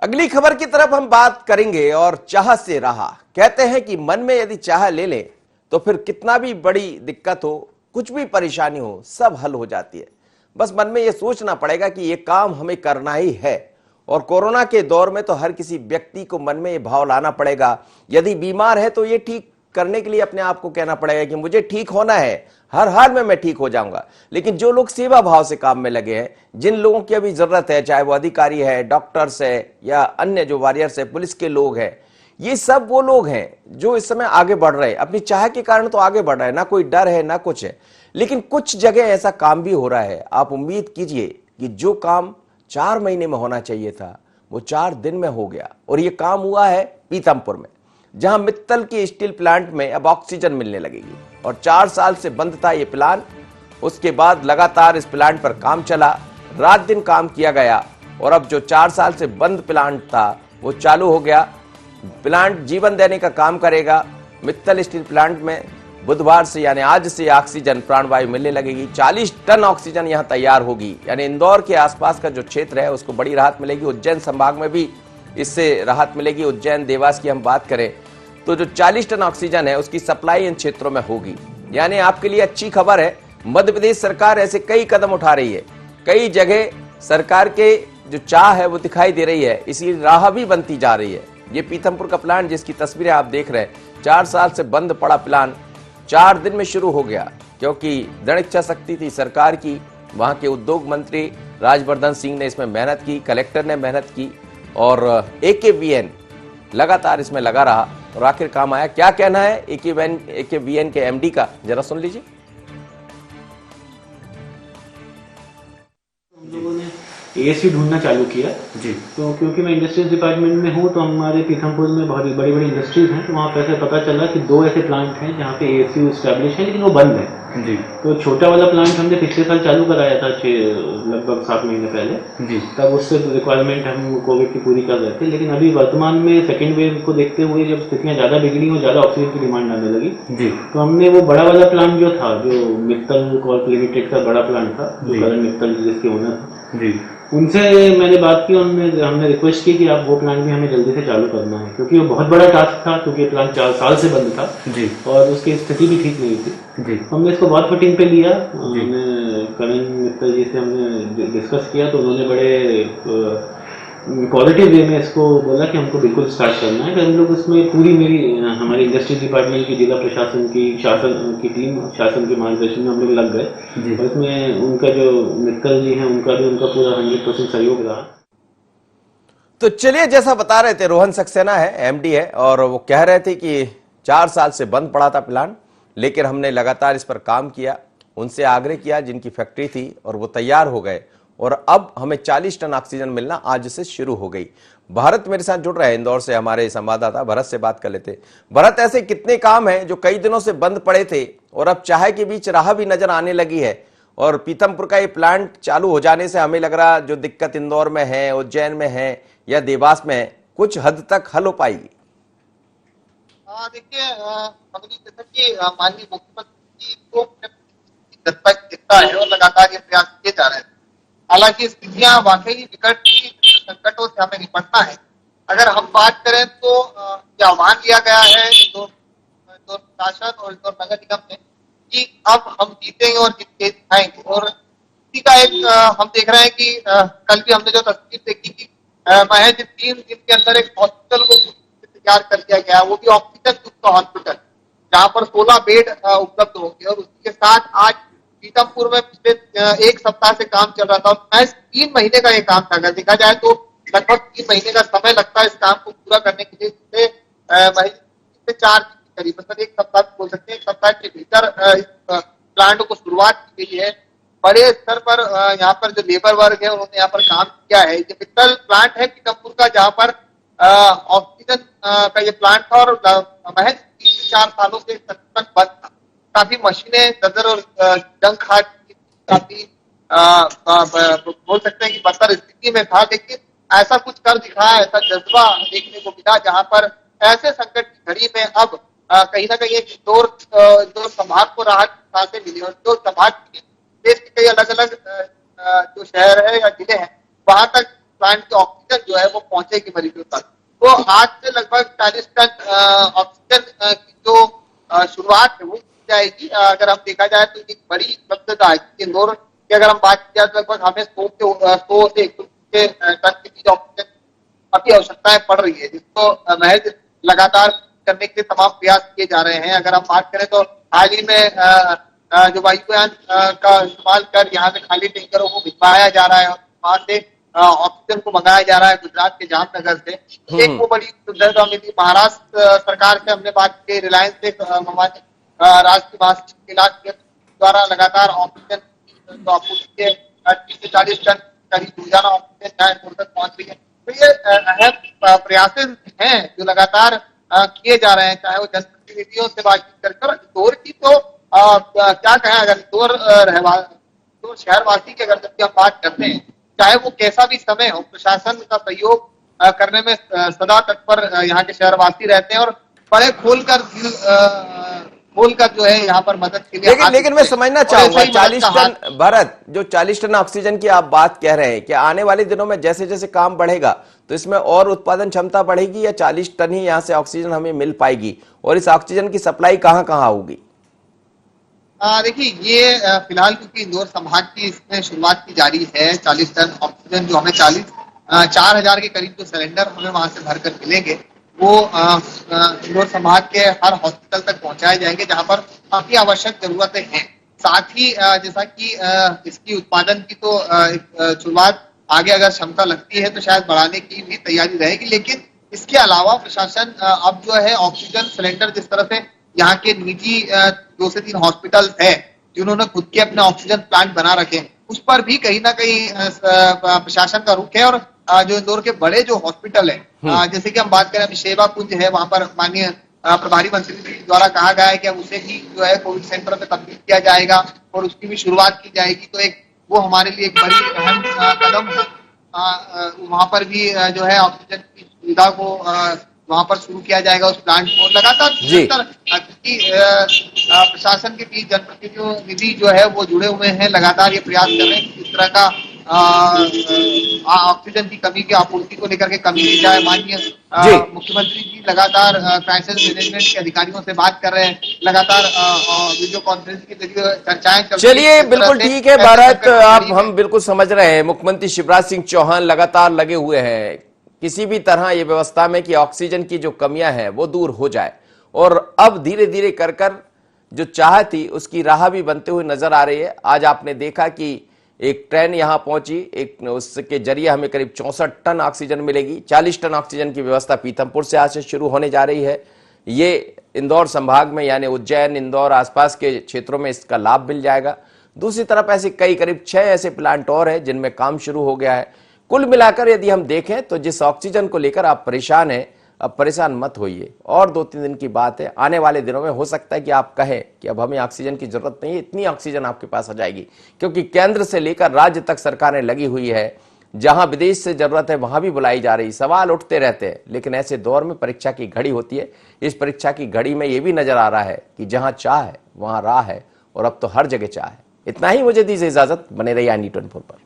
अगली खबर की तरफ हम बात करेंगे और चाह से राह। कहते हैं कि मन में यदि चाह ले लें तो फिर कितना भी बड़ी दिक्कत हो, कुछ भी परेशानी हो, सब हल हो जाती है। बस मन में यह सोचना पड़ेगा कि यह काम हमें करना ही है। और कोरोना के दौर में तो हर किसी व्यक्ति को मन में यह भाव लाना पड़ेगा, यदि बीमार है तो ये ठीक करने के लिए अपने आप को कहना पड़ेगा कि मुझे ठीक होना है, हर हाल में मैं ठीक हो जाऊंगा। लेकिन जो लोग सेवा भाव से काम में लगे हैं, जिन लोगों की अभी जरूरत है, चाहे वो अधिकारी है, डॉक्टर्स है या अन्य जो वॉरियर्स है, पुलिस के लोग हैं, ये सब वो लोग हैं जो इस समय आगे बढ़ रहे हैं। अपनी चाह के कारण तो आगे बढ़ रहे हैं, ना कोई डर है ना कुछ है। लेकिन कुछ जगह ऐसा काम भी हो रहा है। आप उम्मीद कीजिए कि जो काम 4 महीने में होना चाहिए था वो 4 दिन में हो गया। और ये काम हुआ है पीथमपुर में, जहां मित्तल के स्टील प्लांट में अब ऑक्सीजन मिलने लगेगी। और 4 साल से बंद था ये प्लांट। उसके बाद लगातार इस प्लांट पर काम चला, रात दिन काम किया गया और अब जो 4 साल से बंद प्लांट था वो चालू हो गया। प्लांट जीवन देने का काम करेगा। मित्तल स्टील प्लांट में बुधवार से यानी आज से ऑक्सीजन प्राणवायु मिलने लगेगी। 40 टन ऑक्सीजन यहां तैयार होगी। यानी इंदौर के आसपास का जो क्षेत्र है उसको बड़ी राहत मिलेगी। उज्जैन संभाग में भी इससे राहत मिलेगी। उज्जैन देवास की हम बात करें तो जो 40 टन ऑक्सीजन है उसकी सप्लाई इन क्षेत्रों में होगी। यानी आपके लिए अच्छी खबर है। मध्य प्रदेश सरकार ऐसे कई कदम उठा रही है। कई जगह सरकार के जो चाह है वो दिखाई दे रही है, इसी राह भी बनती जा रही है। ये पीथमपुर का प्लांट जिसकी तस्वीरें आप देख रहे हैं, 4 साल से बंद पड़ा प्लांट 4 दिन में शुरू हो गया, क्योंकि दृढ़ इच्छा शक्ति थी सरकार की। वहां के उद्योग मंत्री राजवर्धन सिंह ने इसमें मेहनत की, कलेक्टर ने मेहनत की और AKVN लगातार इसमें लगा रहा और आखिर काम आया। क्या कहना है AKVN के MD का, जरा सुन लीजिए। हम लोगों ने ASC ढूंढना चालू किया जी। तो क्योंकि मैं इंडस्ट्रीज डिपार्टमेंट में हूँ तो हमारे पीथमपुर में बहुत बड़ी बड़ी इंडस्ट्रीज हैं, तो वहाँ पर ऐसे पता चला कि 2 ऐसे प्लांट हैं जहाँ पे ASC स्टैब्लिश है लेकिन वो बंद है जी। तो छोटा वाला प्लांट हमने पिछले साल चालू कराया था, लगभग 7 महीने पहले जी। तब उससे रिक्वायरमेंट हम कोविड की पूरी कर रहे थे। लेकिन अभी वर्तमान में सेकेंड वेव को देखते हुए जब स्थितियाँ ज़्यादा बिगड़ी और ज़्यादा ऑक्सीजन की डिमांड आने लगी जी, तो हमने वो बड़ा वाला प्लांट जो था, जो मित्तल कॉर्प लिमिटेड का बड़ा प्लांट था, जो करण मित्तल जिसके ओनर था जी, उनसे मैंने बात की। हमने रिक्वेस्ट की कि आप वो प्लांट भी हमें जल्दी से चालू करना है, क्योंकि वो बहुत बड़ा टास्क था, क्योंकि ये प्लांट 4 साल से बंद था जी और उसकी स्थिति भी ठीक नहीं थी जी। हमने इसको बहुत फटीन पे लिया। हमने करण मित्तल जी से हमने डिस्कस किया तो उन्होंने बड़े पॉजिटिव वे में इसको बोला कि हमको बिल्कुल स्टार्ट करना है। हम लोग उसमें पूरी हमारी इंडस्ट्री डिपार्टमेंट की, जिला प्रशासन की, शासन की टीम, शासन के मार्गदर्शन में हम लोग लग गए और इसमें उनका जो मित्तल जी हैं उनका पूरा 100% सहयोग रहा। तो चलिए, जैसा बता रहे थे, रोहन सक्सेना है, MD है, और वो कह रहे थे कि 4 साल से बंद पड़ा था प्लांट, लेकिन हमने लगातार इस पर काम किया, उनसे आग्रह किया जिनकी फैक्ट्री थी और वो तैयार हो गए और अब हमें 40 टन ऑक्सीजन मिलना आज से शुरू हो गई। भरत मेरे साथ जुड़ रहे हैं इंदौर से, हमारे संवाददाता भरत से बात कर लेते। भरत, ऐसे कितने काम हैं जो कई दिनों से बंद पड़े थे और अब चाह के बीच राह भी नजर आने लगी है, और पीथमपुर का ये प्लांट चालू हो जाने से हमें लग रहा जो दिक्कत इंदौर में है, उज्जैन में है या देवास में है, कुछ हद तक हल हो पाएगी? देखिए, जैसा कि माननीय मुख्यमंत्री को दिखता है और लगातार ये प्रयास किए जा रहे हैं। हालांकि स्थितियां वाकई विकट थी, संकटों से हमें निपटना है। अगर हम बात करें तो ये आह्वान लिया गया है इंदौर प्रशासन और इंदौर नगर निगम ने कि अब हम जीतेंगे और जीत के दिखाएंगे। और इसी का एक हम देख रहे हैं कि कल भी हमने जो तस्वीर देखी कि महज 3 दिन के अंदर एक हॉस्पिटल को तैयार कर दिया गया, वो भी ऑक्सीजन युक्त हॉस्पिटल, जहाँ पर 16 बेड उपलब्ध होंगे। और उसी के साथ आज पीथमपुर में पिछले 1 सप्ताह से काम चल रहा था और महज 3 महीने का ये काम था। अगर देखा जाए तो लगभग 3 महीने का समय लगता है इस काम को पूरा करने के लिए, जिससे 4 दिन के करीब, मतलब 1 सप्ताह बोल सकते हैं, 1 सप्ताह के भीतर इस प्लांट को शुरुआत की गई है। बड़े स्तर पर यहाँ पर जो लेबर वर्ग है उन्होंने यहाँ पर काम किया है। ये मित्तल प्लांट है पीथमपुर का, जहाँ पर ऑक्सीजन का ये प्लांट था और महज 3 से 4 सालों से संचालन बंद था। काफी मशीनें दरदर और जंग खा, काफी बोल सकते हैं कि बदतर स्थिति में था, लेकिन ऐसा कुछ कर दिखाया, ऐसा जज्बा देखने को मिला, जहाँ पर ऐसे संकट की घड़ी में अब कहीं ना कहीं एक इंदौर संभाग को राहत सांसें मिली। और इंदौर संभाग की देश के कई अलग अलग जो शहर है या जिले हैं, वहां तक प्लांट के ऑक्सीजन जो जो है वो पहुंचेगी मरीजों तक। तो आज से लगभग 40 टन ऑक्सीजन की जो शुरुआत है वो की जाएगी। अगर हम देखा जाए तो एक बड़ी उपलब्धता है। इंदौर की अगर हम बात की जाए तो लगभग हमें 100 से 150 टन के बीच ऑक्सीजन काफी आवश्यकताएं पड़ रही है, जिसको महज लगातार करने के तमाम प्रयास किए जा रहे हैं। अगर हम बात करें तो हाल ही में जो वायुयान का इस्तेमाल कर यहाँ से खाली टैंकरों को भिजवाया जा रहा है और वहां से ऑक्सीजन को मंगाया जा रहा है गुजरात के जामनगर से। एक वो बड़ी सुविधा मिली। महाराष्ट्र सरकार से हमने बात की, रिलायंस से राष्ट्रीय महासचिव कैलाश द्वारा लगातार ऑक्सीजन तो आपूर्ति के 30 से 40 टन करीब रोजाना ऑक्सीजन इंदौर तक पहुंच रही है। तो ये अहम प्रयास हैं जो लगातार किए जा रहे हैं, चाहे वो जनप्रतिनिधियों से बातचीत कर। इंदौर की तो क्या कहें, अगर इंदौर शहरवासी की अगर जब हम बात करते हैं, चाहे वो कैसा भी समय हो, प्रशासन का सहयोग करने में सदा तत्पर यहाँ के शहरवासी रहते हैं और बड़े खोलकर जो है यहाँ पर मदद के लिए। लेकिन मैं समझना चाहूंगा 40 टन भारत, जो 40 टन ऑक्सीजन की आप बात कह रहे हैं, कि आने वाले दिनों में जैसे जैसे काम बढ़ेगा तो इसमें और उत्पादन क्षमता बढ़ेगी या 40 टन ही यहाँ से ऑक्सीजन हमें मिल पाएगी, और इस ऑक्सीजन की सप्लाई कहाँ कहाँ होगी? देखिए, ये फिलहाल क्योंकि इंदौर संभाग की इसमें शुरुआत की जारी है, 40 टन ऑक्सीजन जो हमें 4,000 के करीब जो सिलेंडर हमें वहां से भरकर मिलेंगे वो इंदौर संभाग के हर हॉस्पिटल तक पहुंचाए जाएंगे जहां पर काफी आवश्यक जरूरतें हैं। साथ ही जैसा कि इसकी उत्पादन की तो शुरुआत आगे अगर क्षमता लगती है तो शायद बढ़ाने की भी तैयारी रहेगी। लेकिन इसके अलावा प्रशासन अब जो है ऑक्सीजन सिलेंडर जिस तरह से यहाँ के निजी 2 से 3 हॉस्पिटल है जिन्होंने खुद के अपने ऑक्सीजन प्लांट बना रखे हैं, उस पर भी कहीं ना कहीं प्रशासन का रुख है। और जो इंदौर के बड़े जो हॉस्पिटल है, जैसे कि हम बात करें अभी सेवा कुंज है, वहां पर माननीय प्रभारी मंत्री द्वारा कहा गया है कि अब उसे भी जो है कोविड सेंटर में तब्दील किया जाएगा और उसकी भी शुरुआत की जाएगी। तो एक वो हमारे लिए एक बड़ी अहम कदम है। वहां पर भी जो है ऑक्सीजन की सुविधा को वहां पर शुरू किया जाएगा, उस प्लांट को लगातार प्रशासन के बीच जनप्रतिनिधि जो है वो जुड़े हुए हैं, लगातार ये प्रयास कर रहे हैं कि इस तरह का ऑक्सीजन की कमी की आपूर्ति को लेकर के कमी की जाए। माननीय मुख्यमंत्री जी लगातार क्राइसिस मैनेजमेंट के अधिकारियों से बात कर रहे हैं, लगातार वीडियो कॉन्फ्रेंस के जरिए चर्चाएं चल रही हैं। चलिए, बिल्कुल ठीक है भारत, आप हम बिल्कुल समझ रहे हैं। मुख्यमंत्री शिवराज सिंह चौहान लगातार लगे हुए हैं किसी भी तरह ये व्यवस्था में कि ऑक्सीजन की जो कमियां हैं वो दूर हो जाए, और अब धीरे धीरे कर जो चाह थी उसकी राह भी बनते हुए नजर आ रही है। आज आपने देखा कि एक ट्रेन यहां पहुंची, एक उसके जरिए हमें करीब 64 टन ऑक्सीजन मिलेगी। 40 टन ऑक्सीजन की व्यवस्था पीथमपुर से आज से शुरू होने जा रही है। ये इंदौर संभाग में यानी उज्जैन, इंदौर आसपास के क्षेत्रों में इसका लाभ मिल जाएगा। दूसरी तरफ ऐसे करीब 6 ऐसे प्लांट और है जिनमें काम शुरू हो गया है। कुल मिलाकर यदि हम देखें तो जिस ऑक्सीजन को लेकर आप परेशान हैं, अब परेशान मत होइए। और 2-3 दिन की बात है, आने वाले दिनों में हो सकता है कि आप कहें कि अब हमें ऑक्सीजन की जरूरत नहीं है, इतनी ऑक्सीजन आपके पास आ जाएगी, क्योंकि केंद्र से लेकर राज्य तक सरकारें लगी हुई है। जहां विदेश से जरूरत है वहां भी बुलाई जा रही। सवाल उठते रहते हैं, लेकिन ऐसे दौर में परीक्षा की घड़ी होती है। इस परीक्षा की घड़ी में यह भी नजर आ रहा है कि जहां चाह है वहां राह है, और अब तो हर जगह चाह है। इतना ही मुझे दीजिए इजाजत, बने रहिए ND24 पर।